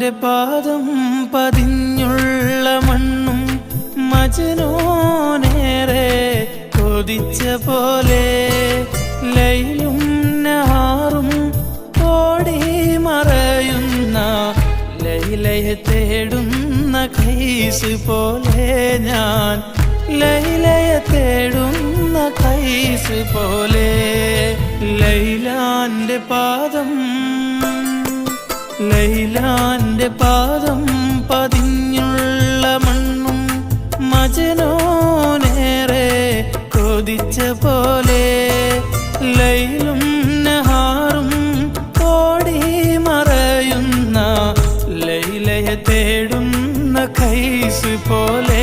ലൈലാന്റെ പാദം പതിഞ്ഞുള്ള മണ്ണും മജ്നൂനേറെ കൊതിച്ച പോലെ ലൈലും നഹാറും ഓടി മറയുന്ന ലൈലയെ തേടുന്ന കൈസ് പോലെ ഞാൻ ലൈലയെ തേടുന്ന കൈസ് പോലെ ലൈലാന്റെ പാദം പതിഞ്ഞുള്ള മണ്ണും മജ്നൂനേറെ കൊതിച്ച പോലെ ലൈലും നഹാറും ഓടി മറയുന്ന ലൈലയെ തേടുന്ന കൈസ് പോലെ